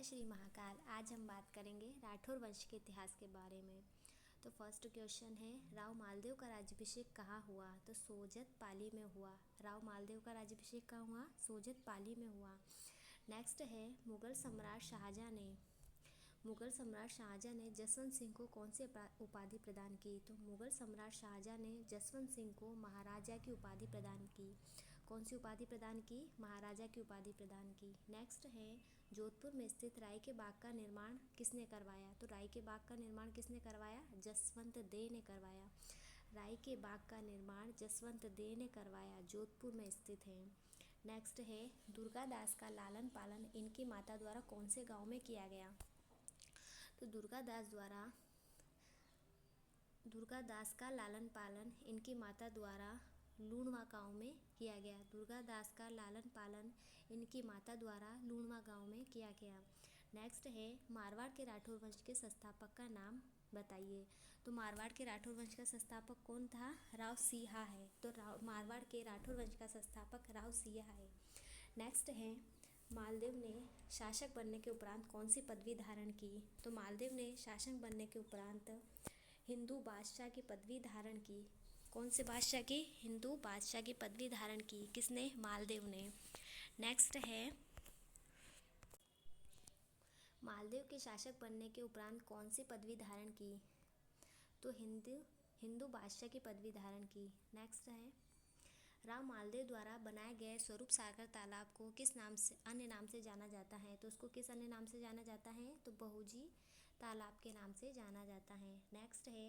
जय श्री महाकाल। आज हम बात करेंगे राठौर वंश के इतिहास के बारे में। तो फर्स्ट क्वेश्चन है, राव मालदेव का राज्याभिषेक कहाँ हुआ? तो सोजत पाली में हुआ। राव मालदेव का राज्याभिषेक कहाँ हुआ? सोजत पाली में हुआ। नेक्स्ट है, मुगल सम्राट शाहजहाँ ने जसवंत सिंह को कौन सी उपाधि प्रदान की? तो मुगल सम्राट शाहजहाँ ने जसवंत सिंह को महाराजा की उपाधि प्रदान की। कौन सी उपाधि प्रदान की? महाराजा की उपाधि प्रदान की। नेक्स्ट है, जोधपुर में स्थित राई के बाग का निर्माण किसने करवाया? तो राई के बाग का निर्माण किसने करवाया? जसवंत दे ने करवाया। राई के बाग का निर्माण जसवंत दे ने करवाया, जोधपुर में स्थित है। नेक्स्ट है, दुर्गादास का लालन पालन इनकी माता द्वारा कौन से गांव में किया गया? तो दुर्गादास का लालन पालन इनकी माता द्वारा लूणवा गांव में किया गया। दुर्गादास का लालन पालन इनकी माता द्वारा लूणवा गांव में किया गया। नेक्स्ट है, मारवाड़ के राठौर वंश के संस्थापक का नाम बताइए। तो मारवाड़ के राठौर वंश का संस्थापक कौन था? राव सिंहा है। तो मारवाड़ के राठौर वंश का संस्थापक राव सिंहा है। नेक्स्ट है, मालदेव ने शासक बनने के उपरांत कौन सी पदवी धारण की? तो मालदेव ने शासक बनने के उपरांत हिंदू बादशाह की पदवी धारण की। कौन से बादशाह की? हिंदू बादशाह की पदवी धारण की। किसने? मालदेव ने। नेक्स्ट है, मालदेव के शासक बनने के उपरांत कौन सी पदवी धारण की? तो हिंदू बादशाह की पदवी धारण की। नेक्स्ट है, राव मालदेव द्वारा बनाए गए स्वरूप सागर तालाब को किस नाम से, अन्य नाम से जाना जाता है? तो उसको किस अन्य नाम से जाना जाता है? तो बहुजी तालाब के नाम से जाना जाता है। नेक्स्ट है,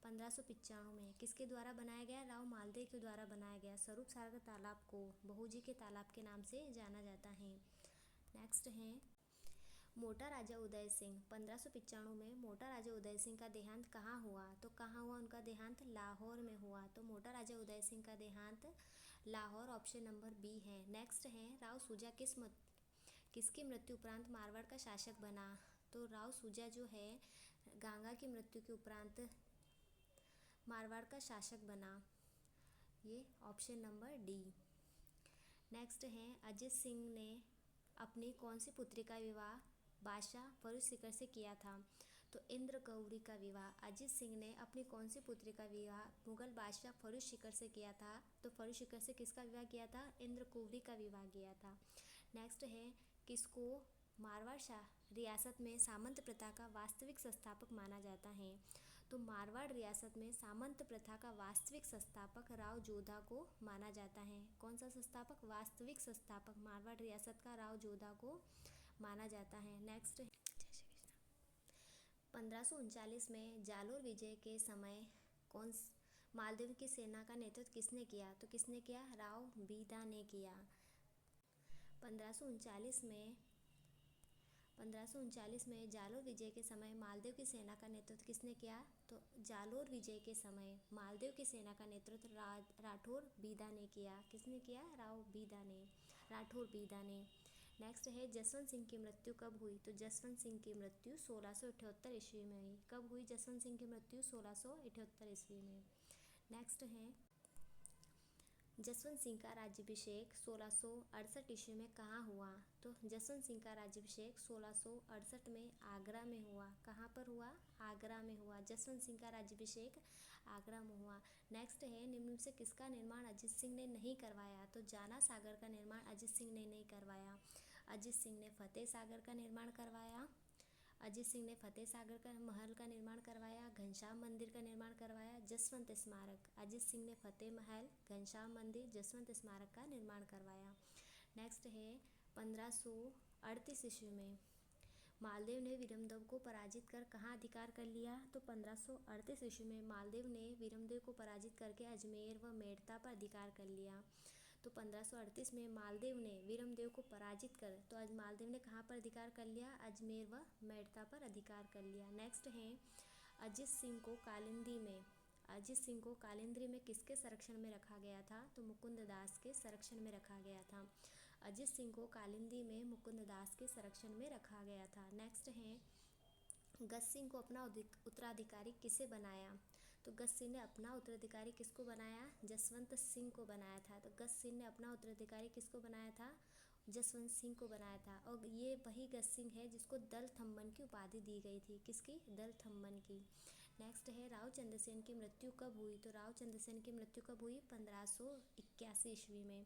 1595 में किसके द्वारा बनाया गया? राव मालदेव के द्वारा बनाया गया स्वरूप सागर तालाब को बहुजी के तालाब के नाम से जाना जाता है। नेक्स्ट है, मोटा राजा उदय सिंह 1595 में मोटा राजा उदय सिंह का देहांत कहाँ हुआ? तो कहाँ हुआ उनका देहांत? लाहौर में हुआ। तो मोटा राजा उदय सिंह का देहांत लाहौर, ऑप्शन नंबर बी है। नेक्स्ट है, राव सुजा किसकी मृत्यु उपरांत मारवाड़ का शासक बना? तो राव सुजा जो है गंगा की मृत्यु के उपरांत मारवाड़ का शासक बना, ये ऑप्शन नंबर डी। नेक्स्ट है, अजित सिंह ने अपनी कौन सी पुत्री का विवाह बादशाह फर्रुख सीकर से किया था? तो इंद्र गौरी का विवाह अजित सिंह ने अपनी कौन सी पुत्री का विवाह मुगल बादशाह फर्रुख सीकर से किया था? तो फर्रुख सीकर से किसका विवाह किया था? इंद्र गौरी का विवाह किया था। नेक्स्ट है, किसको मारवाड़ रियासत में सामंत प्रथा का वास्तविक संस्थापक माना जाता है? तो मारवाड़ रियासत में सामंत प्रथा का वास्तविक संस्थापक राव जोधा को माना जाता है। कौन सा संस्थापक? वास्तविक संस्थापक मारवाड़ रियासत का राव जोधा को माना जाता है। नेक्स्ट, 1539 में जालोर विजय के समय मालदेव की सेना का नेतृत्व किसने किया? तो किसने किया? राव बीदा ने किया। 1539 में जालोर विजय के समय मालदेव की सेना का नेतृत्व किसने किया? तो जालोर विजय के समय मालदेव की सेना का नेतृत्व राठौर बीदा ने किया। किसने किया? राठौर बीदा ने। नेक्स्ट है, जसवंत सिंह की मृत्यु कब हुई? तो जसवंत सिंह की मृत्यु 1678 ईस्वी में हुई। कब हुई जसवंत सिंह की मृत्यु? 1678 ईस्वी में। नेक्स्ट है, जसवंत सिंह का राज्याभिषेक 1668 ईस्वी में कहाँ हुआ? तो जसवंत सिंह का राज्याभिषेक 1668 में आगरा में हुआ। कहाँ पर हुआ? आगरा में हुआ। जसवंत सिंह का राज्याभिषेक आगरा में हुआ। नेक्स्ट है, निम्न में से किसका निर्माण अजित सिंह ने नहीं करवाया? तो जाना सागर का निर्माण अजित सिंह ने नहीं करवाया। अजित सिंह ने फतेह सागर का निर्माण करवाया। अजित सिंह ने फतेह सागर का महल का निर्माण करवाया, घनश्याम मंदिर का निर्माण करवाया, जसवंत स्मारक। अजित सिंह ने फतेह महल, घनश्याम मंदिर, जसवंत स्मारक का निर्माण करवाया। नेक्स्ट है, 1538 ईस्वी में मालदेव ने वीरमदेव को पराजित कर कहाँ अधिकार कर लिया? तो 1538 ईस्वी में मालदेव ने वीरमदेव को पराजित करके अजमेर व मेड़ता पर अधिकार कर लिया। तो 1538 में मालदेव ने वीरमदेव को पराजित कर, तो आज मालदेव ने कहाँ पर अधिकार कर लिया? अजमेर व मेड़ता पर अधिकार कर लिया। नेक्स्ट है, अजित सिंह को कालिंदी में किसके संरक्षण में रखा गया था? तो मुकुंद दास के संरक्षण में रखा गया था। अजित सिंह को कालिंदी में मुकुंद दास के संरक्षण में रखा गया था। नेक्स्ट है, गज सिंह को अपना उत्तराधिकारी किसे बनाया? तो गज सिंह ने अपना उत्तराधिकारी किसको बनाया? जसवंत सिंह को बनाया था। तो गज सिंह ने अपना उत्तराधिकारी किसको बनाया था? जसवंत सिंह को बनाया था। और ये वही गज सिंह है जिसको दल थम्मन की उपाधि दी गई थी। किसकी? दल थम्मन की। नेक्स्ट है राव चंद्रसेन की मृत्यु कब हुई? तो राव चंद्रसेन की मृत्यु कब हुई? 1581 ईस्वी में।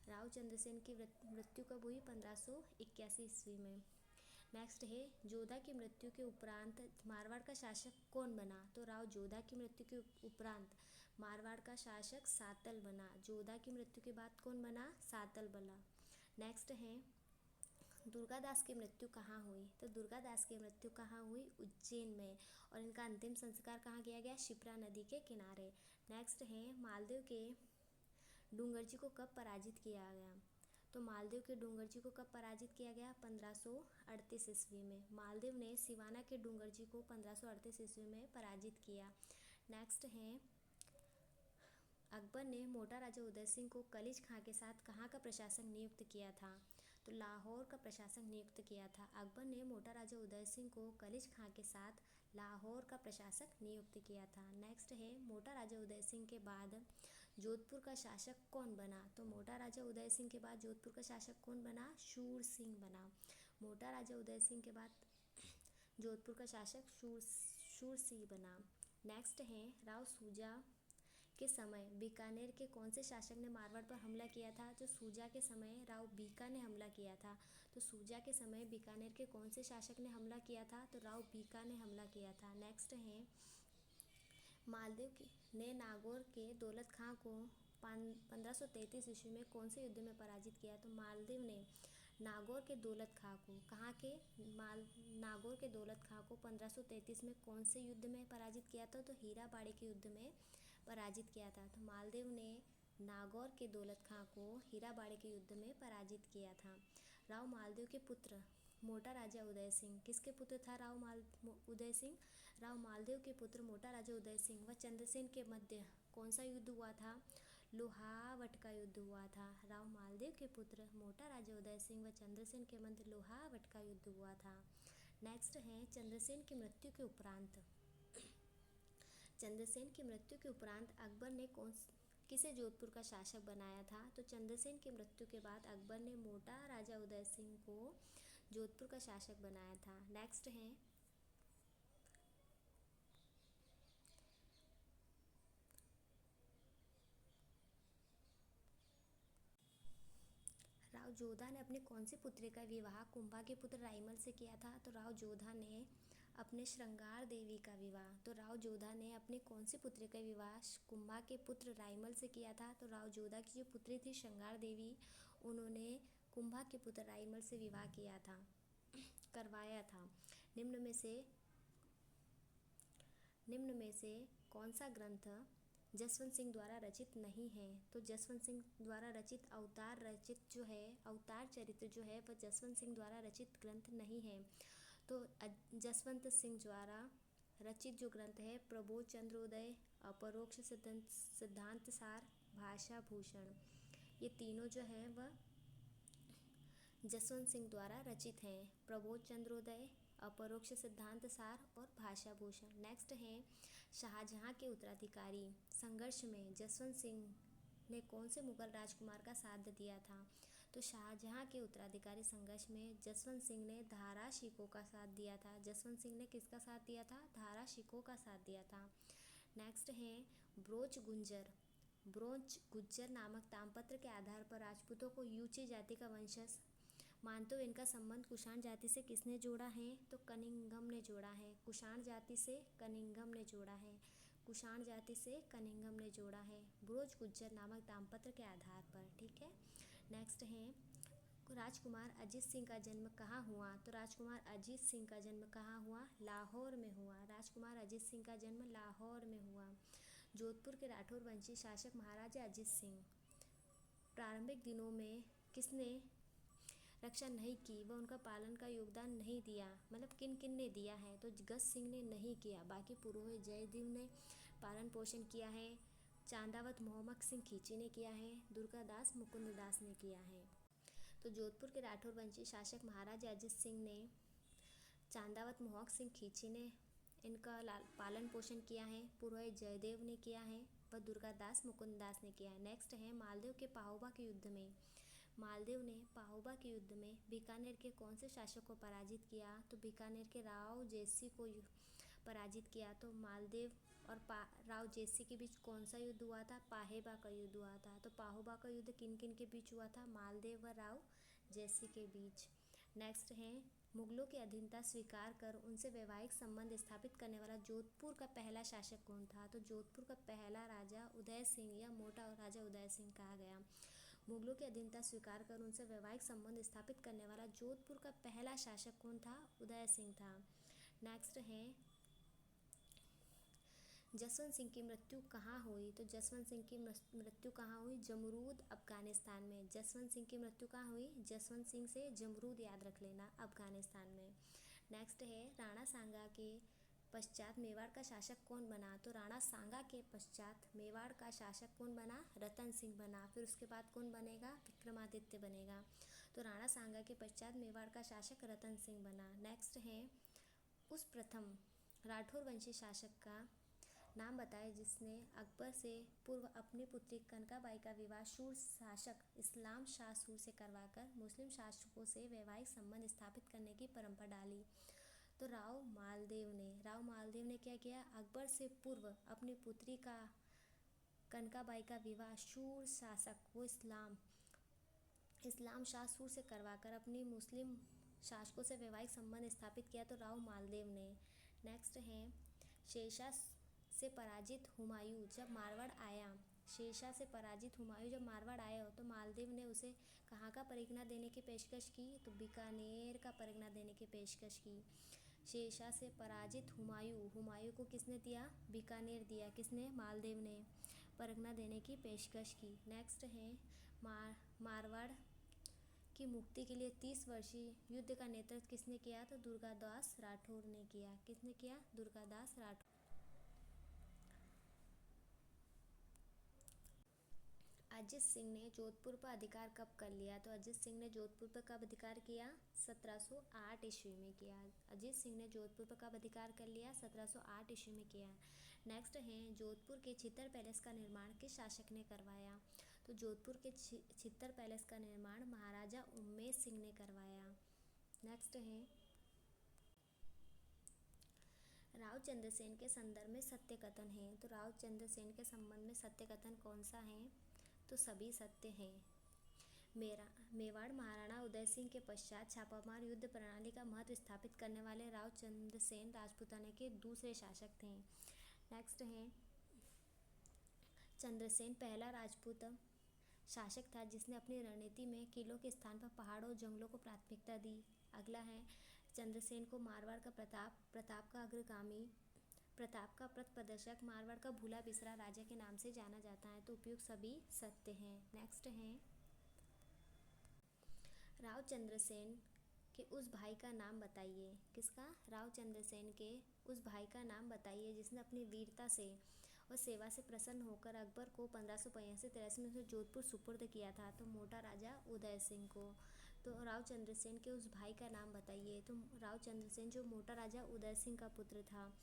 राव चंद्रसेन की मृत्यु कब हुई? 1581 ईस्वी में। नेक्स्ट है जोधा की मृत्यु के उपरांत मारवाड़ का शासक कौन बना? तो राव जोधा की मृत्यु के उपरांत मारवाड़ का शासक सातल बना। जोधा की मृत्यु के बाद कौन बना? सातल बना। नेक्स्ट है दुर्गादास की मृत्यु कहाँ हुई? तो दुर्गादास की मृत्यु कहाँ हुई? उज्जैन में। और इनका अंतिम संस्कार कहाँ किया गया? शिप्रा नदी के किनारे। नेक्स्ट है मालदेव के डूंगरजी को कब पराजित किया गया? तो मालदेव के डूंगरजी को कब पराजित किया गया? 1538 ईस्वी में। मालदेव ने सिवाना के डूंगरजी को 1538 ईस्वी में पराजित किया। नेक्स्ट है अकबर ने मोटा राजा उदय सिंह को कलिज खां के साथ कहाँ का प्रशासक नियुक्त किया था? तो लाहौर का प्रशासक नियुक्त किया था। अकबर ने मोटा राजा उदय सिंह को कलिज खां के साथ लाहौर का प्रशासक नियुक्त किया था। नेक्स्ट है मोटा राजा उदय सिंह के बाद जोधपुर का शासक कौन बना? तो मोटा राजा उदय सिंह के बाद जोधपुर का शासक कौन बना? शूर सिंह बना। मोटा राजा उदय सिंह के बाद जोधपुर का शासक शूर सिंह बना। नेक्स्ट है राव सूजा के समय बीकानेर के कौन से शासक ने मारवाड़ पर हमला किया था? तो सूजा के समय राव बीका ने हमला किया था। तो सूजा के समय बीकानेर के कौन से शासक ने हमला किया था? तो राव बीका ने हमला किया था। नेक्स्ट है मालदेव ने नागौर के दौलत खां को 1533 ईस्वी में कौन से युद्ध में पराजित किया? तो मालदेव ने नागौर के दौलत खां को नागौर के दौलत खां को 1533 में कौन से युद्ध में पराजित किया था? तो हीराबाड़ी के युद्ध में पराजित किया था। तो मालदेव ने नागौर के दौलत खां को हीराबाड़ी के युद्ध में पराजित किया था। राव मालदेव के पुत्र मोटा राजा उदय सिंह किसके पुत्र था? उदय सिंह राव मालदेव के पुत्र मोटा राजा उदय सिंह व चंद्रसेन के मध्य कौन सा युद्ध हुआ था? लोहावट का युद्ध हुआ था। राव मालदेव के पुत्र मोटा राजा उदय सिंह व चंद्रसेन के मध्य लोहावट का युद्ध हुआ था। नेक्स्ट है चंद्रसेन की मृत्यु के उपरांत अकबर ने किसे जोधपुर का शासक बनाया था? तो चंद्रसेन की मृत्यु के बाद अकबर ने मोटा राजा उदय सिंह को जोधपुर का शासक बनाया था। नेक्स्ट है राव जोधा ने अपनी कौन सी पुत्री का विवाह कुंभा के पुत्र राइमल से किया था? तो राव जोधा ने अपने श्रृंगार देवी का विवाह तो राव जोधा ने अपनी कौन सी पुत्री का विवाह कुंभा के पुत्र राइमल से किया था? तो राव जोधा की जो पुत्री थी श्रृंगार देवी, उन्होंने कुंभा के पुत्र राइमल से विवाह करवाया था। निम्न में से कौन सा ग्रंथ जसवंत सिंह द्वारा रचित नहीं है? तो जसवंत सिंह द्वारा रचित अवतार चरित्र जो है वह जसवंत सिंह द्वारा रचित ग्रंथ नहीं है। तो जसवंत सिंह द्वारा रचित जो ग्रंथ है प्रबोध चंद्रोदय, अपरोक्ष सिद्धांत सार, भाषा भूषण, ये तीनों जो है वह जसवंत सिंह द्वारा रचित हैं। प्रबोध चंद्रोदय, अपरोक्ष सिद्धांत सार और भाषा भूषण। नेक्स्ट है शाहजहां के उत्तराधिकारी संघर्ष में जसवंत सिंह ने कौन से मुगल राजकुमार का साथ दिया था? तो शाहजहां के उत्तराधिकारी संघर्ष में जसवंत सिंह ने धारा शिकोह का साथ दिया था। जसवंत सिंह ने किसका साथ दिया था? धारा शिकोह का साथ दिया था। नेक्स्ट है ब्रोच गुज्जर नामक तामपत्र के आधार पर राजपूतों को यूची जाति का वंशज मानते हुए इनका संबंध कुषाण जाति से किसने जोड़ा है? तो कनिंघम ने जोड़ा है। कुषाण जाति से कनिंघम ने जोड़ा है। ब्रोच गुज्जर नामक दाम्पत्य के आधार पर। ठीक है। नेक्स्ट है राजकुमार अजीत सिंह का जन्म कहाँ हुआ? तो राजकुमार अजीत सिंह का जन्म कहाँ हुआ? लाहौर में हुआ। राजकुमार अजीत सिंह का जन्म लाहौर में हुआ। जोधपुर के राठौर वंशी शासक महाराजा अजीत सिंह प्रारंभिक दिनों में किसने रक्षा नहीं की व उनका पालन का योगदान नहीं दिया? मतलब किन किन ने दिया है? तो गज सिंह ने नहीं किया, बाकी पुरोहित जयदेव ने पालन पोषण किया है। चांदावत मोहम्मद सिंह खींची ने किया है। दुर्गादास मुकुंददास ने किया है। तो जोधपुर के राठौर वंशी शासक महाराजा अजीत सिंह ने चांदावत मोहम्मद सिंह खींची ने इनका पालन पोषण किया है। पुरोहित जयदेव ने किया है व दुर्गादास मुकुंददास ने किया है। नेक्स्ट है मालदेव के पाहोबा के युद्ध में मालदेव ने पाहोबा के युद्ध में बीकानेर के कौन से शासक को पराजित किया? तो बीकानेर के राव जयसिंह को पराजित किया। तो मालदेव और राव जयसिंह के बीच कौन सा युद्ध हुआ था? पाहेबा का युद्ध हुआ था। तो पाहोबा का युद्ध किन किन के बीच हुआ था? मालदेव व राव जयसिंह के बीच। नेक्स्ट है, मुगलों की अधीनता स्वीकार कर उनसे वैवाहिक संबंध स्थापित करने वाला जोधपुर का पहला शासक कौन था? तो जोधपुर का पहला राजा उदय सिंह या मोटा राजा उदय सिंह कहा गया। मुगलों की अधीनता स्वीकार कर उनसे वैवाहिक संबंध स्थापित करने वाला जोधपुर का पहला शासक कौन था? उदय सिंह था। नेक्स्ट है, जसवंत सिंह की मृत्यु कहाँ हुई? तो जसवंत सिंह की मृत्यु कहाँ हुई? जमरूद, अफगानिस्तान में। जसवंत सिंह की मृत्यु कहाँ हुई? जसवंत सिंह से जमरूद याद रख लेना, अफगानिस्तान में। नेक्स्ट है, राणा सांगा के पश्चात मेवाड़ का शासक कौन बना? तो राणा सांगा के पश्चात मेवाड़ का शासक कौन बना? रतन सिंह बना। फिर उसके बाद कौन बनेगा? विक्रमादित्य बनेगा। तो राणा सांगा के पश्चात मेवाड़ का शासक रतन सिंह बना। नेक्स्ट है, उस प्रथम राठौर वंशी शासक का नाम बताए जिसने अकबर से पूर्व अपनी पुत्री कनकाबाई का विवाह शूर शासक इस्लाम शाह सूर से करवाकर मुस्लिम शासकों से वैवाहिक संबंध स्थापित करने की परंपरा डाली। तो राव मालदेव ने क्या किया? अकबर से पूर्व अपनी पुत्री का कनकाबाई का विवाह शूर शासक वो इस्लाम शाह सूर से करवाकर अपनी मुस्लिम शासकों से वैवाहिक संबंध स्थापित किया। तो राव मालदेव ने। नेक्स्ट है, शेरशाह से पराजित हुमायूं जब मारवाड़ आया तो मालदेव ने उसे कहाँ का परिगणा देने की पेशकश की? तो बीकानेर का परिगणा देने की पेशकश की। शेरशाह से पराजित हुमायूं को किसने दिया? बीकानेर दिया। किसने? मालदेव ने परिगणा देने की पेशकश की। नेक्स्ट है, मारवाड़ की मुक्ति के लिए 30 वर्षीय युद्ध का नेतृत्व किसने किया? तो दुर्गादास राठौर ने किया। किसने किया? दुर्गादास राठौर। अजित सिंह ने जोधपुर पर अधिकार कब कर लिया? तो अजित सिंह ने जोधपुर पर कब अधिकार किया? 1708 ईस्वी में किया। अजित सिंह ने जोधपुर पर कब अधिकार कर लिया? 1708 ईस्वी में किया। नेक्स्ट है, जोधपुर के चित्तर पैलेस का निर्माण किस शासक ने करवाया? तो जोधपुर के चित्तर पैलेस का निर्माण महाराजा उम्मेद सिंह ने करवाया। नेक्स्ट है, राव चंद्रसेन के संदर्भ में सत्य कथन है। तो राव चंद्रसेन के संबंध में सत्य कथन कौन सा है? तो सभी सत्य हैं। मेवाड़ महाराणा उदय सिंह के पश्चात छापामार युद्ध प्रणाली का महत्व स्थापित करने वाले राव चंद्रसेन राजपूताना के दूसरे शासक थे। नेक्स्ट है, चंद्रसेन पहला राजपूत शासक था जिसने अपनी रणनीति में किलों के स्थान पर पहाड़ों और जंगलों को प्राथमिकता दी। अगला है, चंद्रसेन को मारवाड़ का प्रताप का अग्रगामी, प्रताप का पथ प्रदर्शक, मारवाड़ का भूला बिसरा राजा के नाम से जाना जाता है। तो उपयुक्त सभी सत्य हैं। नेक्स्ट है, राव चंद्रसेन के उस भाई का नाम बताइए। किसका? राव चंद्रसेन के उस भाई का नाम बताइए जिसने अपनी वीरता से और सेवा से प्रसन्न होकर अकबर को 1582-83 में जोधपुर सुपुर्द किया था। तो मोटा राजा उदय सिंह को। तो राव चंद्रसेन के उस भाई का नाम बताइए। तो राव चंद्रसेन जो मोटा राजा उदय सिंह का पुत्र था,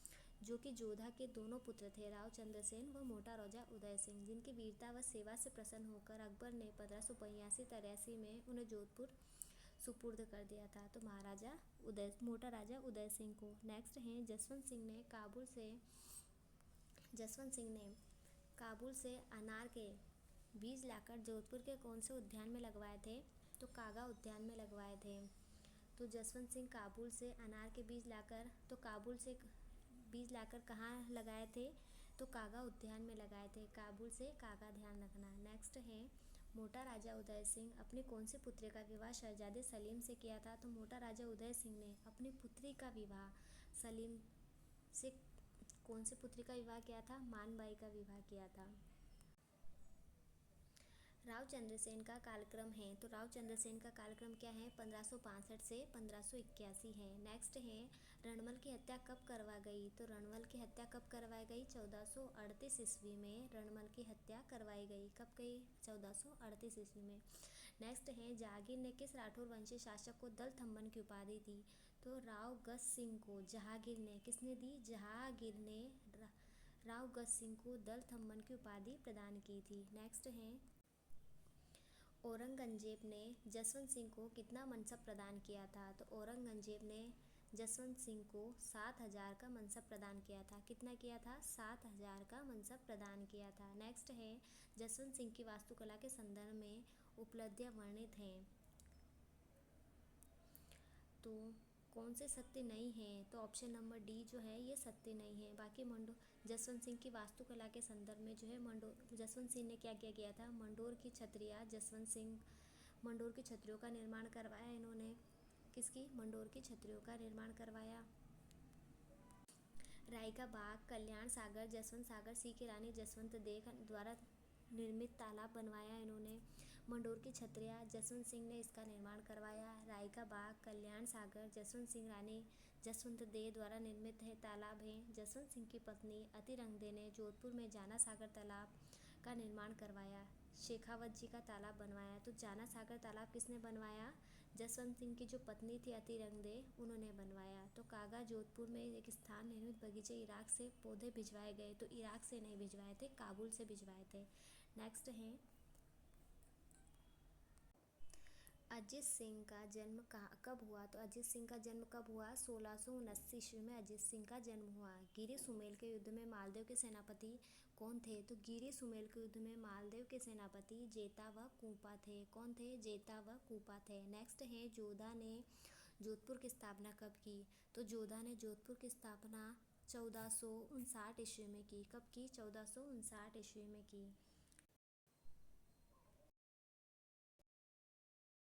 जो कि जोधा के दोनों पुत्र थे, राव चंद्रसेन व मोटा राजा उदय सिंह, जिनकी वीरता व सेवा से प्रसन्न होकर अकबर ने 1582-83 में उन्हें जोधपुर सुपुर्द कर दिया था। तो मोटा राजा उदय सिंह को। नेक्स्ट है, जसवंत सिंह ने काबुल से अनार के बीज लाकर जोधपुर के कौन से उद्यान में लगवाए थे? तो कागा उद्यान में लगवाए थे। तो जसवंत सिंह काबुल से अनार के बीज लाकर कहाँ लगाए थे? तो कागा उद्यान में लगाए थे। काबुल से कागा, ध्यान रखना। नेक्स्ट है, मोटा राजा उदय सिंह अपनी कौन सी पुत्री का विवाह शहजादे सलीम से किया था? तो मोटा राजा उदय सिंह ने अपनी पुत्री का विवाह सलीम से कौन सी पुत्री का विवाह किया था? मानबाई का विवाह किया था। राव चंद्रसेन का कालक्रम है। तो राव चंद्रसेन का कालक्रम क्या है? 1565 से 1581 है। नेक्स्ट है, रणमल की हत्या कब करवा गई? तो रणमल की हत्या कब करवाई गई? 1438 ईस्वी में रणमल की हत्या करवाई गई। कब गई? 1438 ईस्वी में। नेक्स्ट है, जहांगीर ने किस राठौर वंशी शासक को दलथम्बन की उपाधि दी? तो राव गज सिंह को जहांगीर ने। किसने दी? जहांगीर ने राव गज सिंह को दलथम्बन की उपाधि प्रदान की थी। नेक्स्ट है, औरंगजेब ने जसवंत सिंह को कितना मनसब प्रदान किया था? तो औरंगजेब ने जसवंत सिंह को 7,000 का मनसब प्रदान किया था। कितना किया था? 7,000 का मनसब प्रदान किया था। नेक्स्ट है, जसवंत सिंह की वास्तुकला के संदर्भ में उपलब्धियां वर्णित हैं। तो कौन से सत्य नहीं है? तो ऑप्शन नंबर डी जो है ये सत्य नहीं है। बाकी जसवंत सिंह की वास्तुकला के संदर्भ में जो है जसवंत सिंह ने क्या क्या किया था? मंडोर की छतरियाँ जसवंत सिंह मंडोर की छतरियों का निर्माण करवाया इन्होंने। किसकी? मंडोर की छतरियों का निर्माण करवाया। राय का बाग, कल्याण सागर, जसवंत सागर, सी की रानी जसवंत देव द्वारा निर्मित तालाब बनवाया इन्होंने। मंडोर की छतरियाँ जसवंत सिंह ने इसका निर्माण करवाया। राय का बाग, कल्याण सागर, जसवंत सिंह रानी जसवंत देव द्वारा निर्मित है तालाब है। जसवंत सिंह की पत्नी अतिरंगदे ने जोधपुर में जाना सागर तालाब का निर्माण करवाया। शेखावत जी का तालाब बनवाया। तो जाना सागर तालाब किसने बनवाया? जसवंत सिंह की जो पत्नी थी अतिरंगदे, उन्होंने बनवाया। तो कागा जोधपुर में एक स्थान निर्मित बगीचे इराक से पौधे भिजवाए गए। तो इराक से नहीं भिजवाए थे, काबुल से भिजवाए थे। नेक्स्ट है, अजित सिंह का जन्म कब हुआ? तो अजित सिंह का जन्म कब हुआ? 1679 ईस्वी में अजित सिंह का जन्म हुआ। गिरी सुमेल के युद्ध में मालदेव के सेनापति कौन थे? तो गिरी सुमेल के युद्ध में मालदेव के सेनापति जेता व कूपा थे। कौन थे? जेता व कूपा थे। नेक्स्ट है, जोधा ने जोधपुर की स्थापना कब की? तो जोधा ने जोधपुर की स्थापना 1459 ईस्वी में की। कब की? 1459 ईस्वी में की।